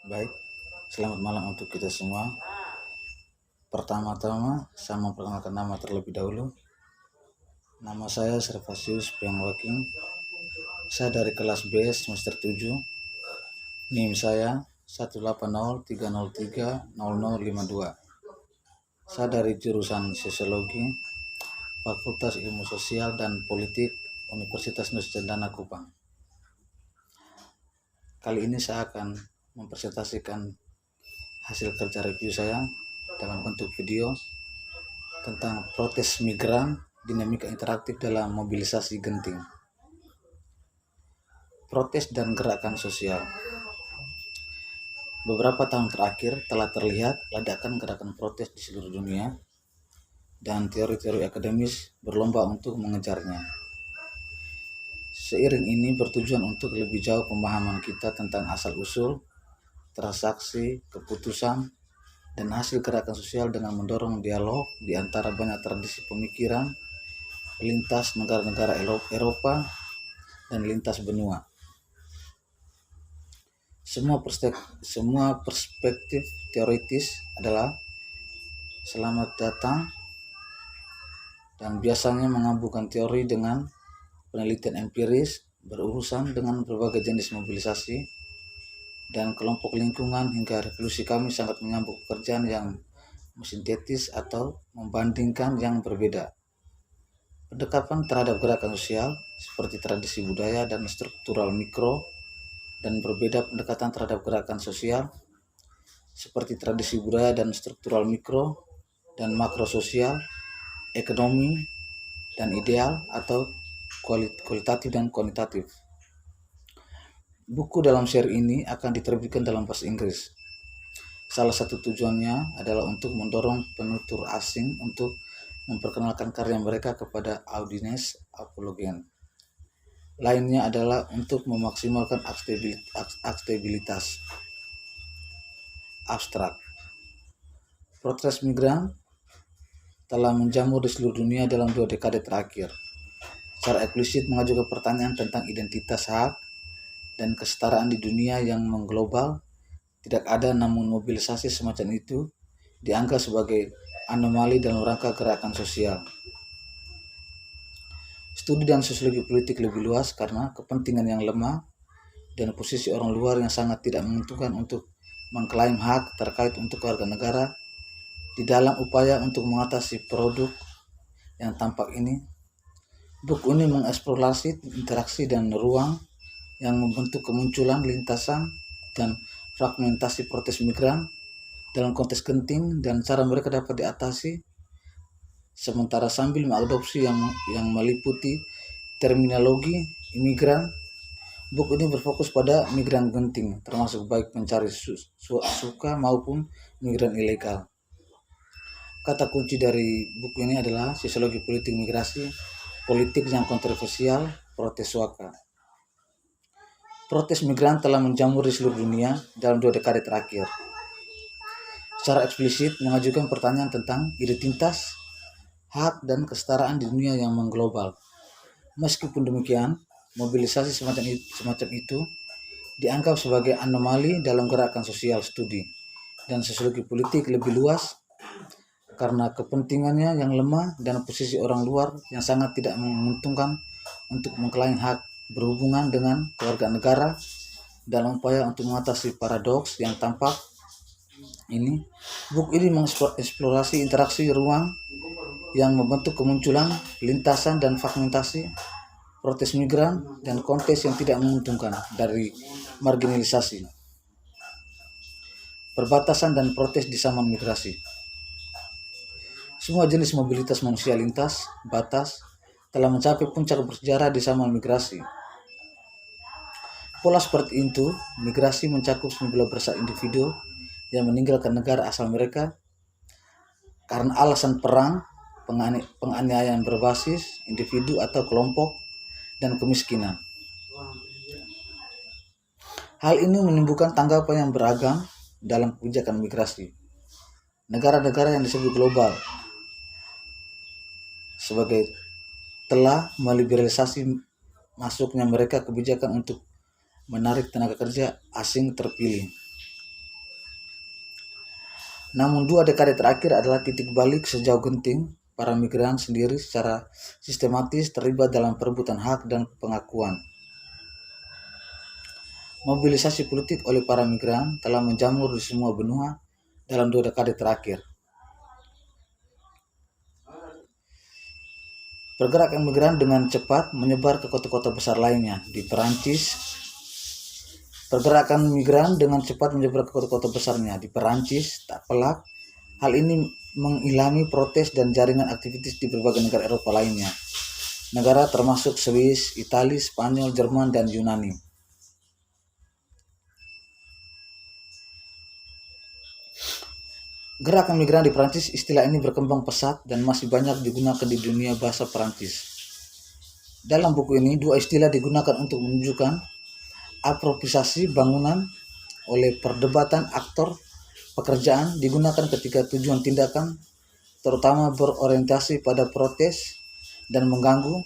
Baik, selamat malam untuk kita semua. Pertama-tama, saya memperkenalkan nama terlebih dahulu. Nama saya Servasius Piangwaking. Saya dari kelas B semester 7. NIM saya 18030300052. Saya dari jurusan Sosiologi, Fakultas Ilmu Sosial dan Politik, Universitas Nusa Cendana Kupang. Kali ini saya akan mempresentasikan hasil kerja review saya dalam bentuk video tentang protes migran, dinamika interaktif dalam mobilisasi genting. Protes dan gerakan sosial. Beberapa tahun terakhir telah terlihat ledakan gerakan protes di seluruh dunia dan teori-teori akademis berlomba untuk mengejarnya. Seiring ini bertujuan untuk lebih jauh pemahaman kita tentang asal-usul, transaksi, keputusan, dan hasil gerakan sosial dengan mendorong dialog di antara banyak tradisi pemikiran lintas negara-negara Eropa dan lintas benua. Semua perspektif teoritis adalah selamat datang dan biasanya menggabungkan teori dengan penelitian empiris berurusan dengan berbagai jenis mobilisasi dan kelompok lingkungan hingga revolusi kami sangat menyambut pekerjaan yang sintetis atau membandingkan yang berbeda. Pendekatan terhadap gerakan sosial seperti tradisi budaya dan struktural mikro dan berbeda pendekatan terhadap gerakan sosial seperti tradisi budaya dan struktural mikro dan makro sosial, ekonomi dan ideal atau kualitatif dan kuantitatif. Buku dalam seri ini akan diterbitkan dalam bahasa Inggris. Salah satu tujuannya adalah untuk mendorong penutur asing untuk memperkenalkan karya mereka kepada audiens apologen. Lainnya adalah untuk memaksimalkan akstabilitas abstrak. Protes migran telah menjamur di seluruh dunia dalam 2 dekade terakhir. Secara eksplisit mengajukan pertanyaan tentang identitas hak dan kesetaraan di dunia yang mengglobal. Tidak ada, namun mobilisasi semacam itu dianggap sebagai anomali dalam rangka gerakan sosial. Studi dan sosiologi politik lebih luas karena kepentingan yang lemah dan posisi orang luar yang sangat tidak menguntungkan untuk mengklaim hak terkait untuk warga negara di dalam upaya untuk mengatasi produk yang tampak ini. Buku ini mengeksplorasi interaksi dan ruang yang membentuk kemunculan lintasan dan fragmentasi protes migran dalam konteks genting dan cara mereka dapat diatasi, sementara sambil mengadopsi yang meliputi terminologi imigran. Buku ini berfokus pada migran genting, termasuk baik pencari suka maupun migran ilegal. Kata kunci dari buku ini adalah sosiologi politik migrasi, politik yang kontroversial, protes suaka. Protes migran telah menjamur di seluruh dunia dalam 2 dekade terakhir. Secara eksplisit mengajukan pertanyaan tentang identitas, hak, dan kesetaraan di dunia yang mengglobal. Meskipun demikian, mobilisasi semacam itu dianggap sebagai anomali dalam gerakan sosial studi dan sosiologi politik lebih luas karena kepentingannya yang lemah dan posisi orang luar yang sangat tidak menguntungkan untuk mengklaim hak berhubungan dengan keluarga negara dalam upaya untuk mengatasi paradoks yang tampak ini. Buku ini mengeksplorasi interaksi ruang yang membentuk kemunculan lintasan dan fragmentasi protes migran dan konteks yang tidak menguntungkan dari marginalisasi, perbatasan dan protes di zaman migrasi. Semua jenis mobilitas manusia lintas batas telah mencapai puncak bersejarah di zaman migrasi. Pola seperti itu, migrasi mencakup sejumlah besar individu yang meninggalkan negara asal mereka karena alasan perang, penganiayaan berbasis individu atau kelompok, dan kemiskinan. Hal ini menimbulkan tanggapan yang beragam dalam kebijakan migrasi. Negara-negara yang disebut global sebagai telah meliberalisasi masuknya mereka kebijakan untuk menarik tenaga kerja asing terpilih. Namun 2 dekade terakhir adalah titik balik sejauh genting para migran sendiri secara sistematis terlibat dalam perebutan hak dan pengakuan. Mobilisasi politik oleh para migran telah menjamur di semua benua dalam 2 dekade terakhir. Pergerakan migran dengan cepat menyebar ke kota-kota besar lainnya. Di Perancis, pergerakan migran dengan cepat menyebar ke kota-kota besarnya. Di Perancis, tak pelak, hal ini mengilhami protes dan jaringan aktivitas di berbagai negara Eropa lainnya. Negara termasuk Swiss, Italia, Spanyol, Jerman, dan Yunani. Gerakan migran di Perancis, istilah ini berkembang pesat dan masih banyak digunakan di dunia bahasa Perancis. Dalam buku ini, 2 istilah digunakan untuk menunjukkan apropriasi bangunan oleh perdebatan aktor pekerjaan digunakan ketika tujuan tindakan terutama berorientasi pada protes dan mengganggu,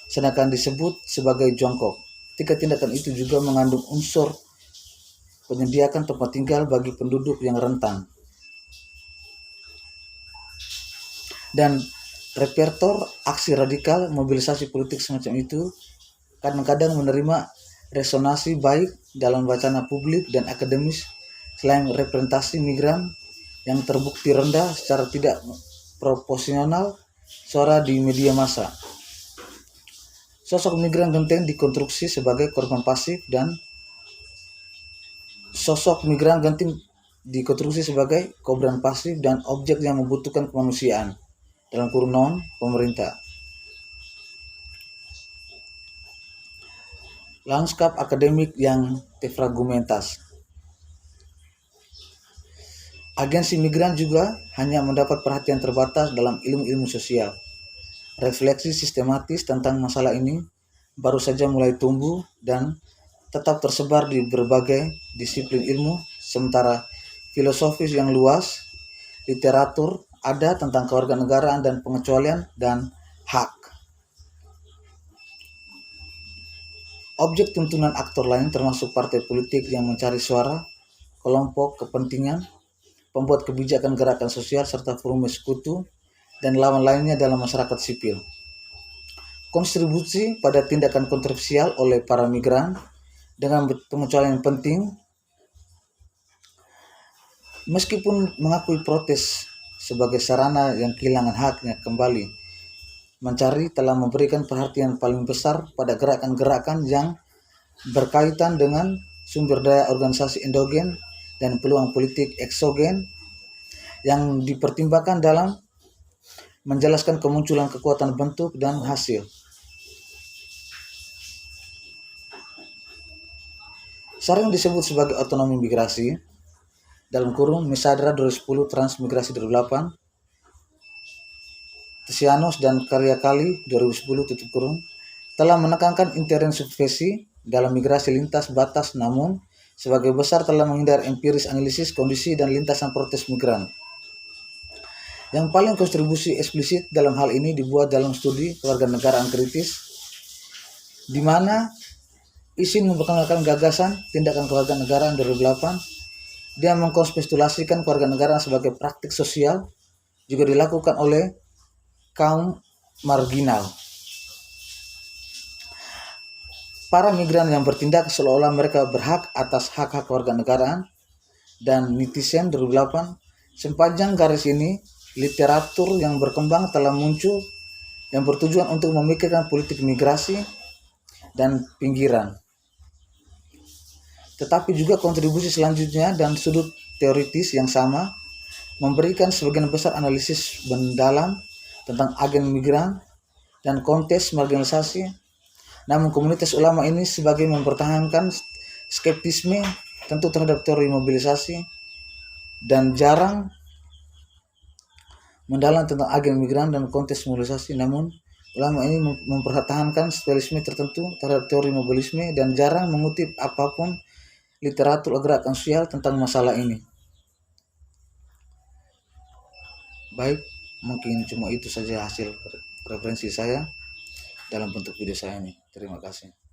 sedangkan disebut sebagai jongkok. Ketika tindakan itu juga mengandung unsur penyediakan tempat tinggal bagi penduduk yang rentan. Dan repertor aksi radikal mobilisasi politik semacam itu kadang-kadang menerima resonansi baik dalam wacana publik dan akademis selain representasi migran yang terbukti rendah secara tidak proporsional suara di media massa. Sosok migran genting dikonstruksi sebagai korban pasif dan sosok migran genting dikonstruksi sebagai korban pasif dan objek yang membutuhkan kemanusiaan. Dalam kurung non-pemerintah. Lanskap akademik yang defragmentas. Agensi migran juga hanya mendapat perhatian terbatas dalam ilmu-ilmu sosial. Refleksi sistematis tentang masalah ini baru saja mulai tumbuh dan tetap tersebar di berbagai disiplin ilmu, sementara filosofis yang luas, literatur, ada tentang kewarganegaraan dan pengecualian dan hak. Objek tuntunan aktor lain termasuk partai politik yang mencari suara, kelompok kepentingan, pembuat kebijakan gerakan sosial serta forum sekutu dan lawan lainnya dalam masyarakat sipil. Kontribusi pada tindakan kontroversial oleh para migran dengan pengecualian penting, meskipun mengakui protes sebagai sarana yang kehilangan haknya kembali mencari telah memberikan perhatian paling besar pada gerakan-gerakan yang berkaitan dengan sumber daya organisasi endogen dan peluang politik eksogen yang dipertimbangkan dalam menjelaskan kemunculan kekuatan bentuk dan hasil. Sering disebut sebagai otonomi migrasi, dalam kurung Mesadra 2010 Transmigrasi 2008, Tesianos dan Karya Kali 2010 tutup kurung, telah menekankan intervensi dalam migrasi lintas batas namun sebagai besar telah menghindari empiris analisis kondisi dan lintasan protes migran. Yang paling kontribusi eksplisit dalam hal ini dibuat dalam studi kewarganegaraan kritis, di mana izin memperkenalkan gagasan tindakan kewarganegaraan 2008. Dia mengkonspirasikan kewarganegaraan sebagai praktik sosial juga dilakukan oleh kaum marginal. Para migran yang bertindak seolah-olah mereka berhak atas hak-hak kewarganegaraan dan netizen 2008. Sepanjang garis ini, literatur yang berkembang telah muncul yang bertujuan untuk memikirkan politik migrasi dan pinggiran. Tetapi juga kontribusi selanjutnya dan sudut teoritis yang sama memberikan sebagian besar analisis mendalam tentang agen migran dan konteks marginalisasi. Namun komunitas ulama ini sebagai mempertahankan skeptisme tentu terhadap teori mobilisasi dan jarang mendalam tentang agen migran dan konteks mobilisasi. Namun ulama ini mempertahankan skeptisme tertentu terhadap teori mobilisme dan jarang mengutip apapun literatur gerakan sosial tentang masalah ini. Baik, mungkin cuma itu saja hasil referensi saya dalam bentuk video saya ini. Terima kasih.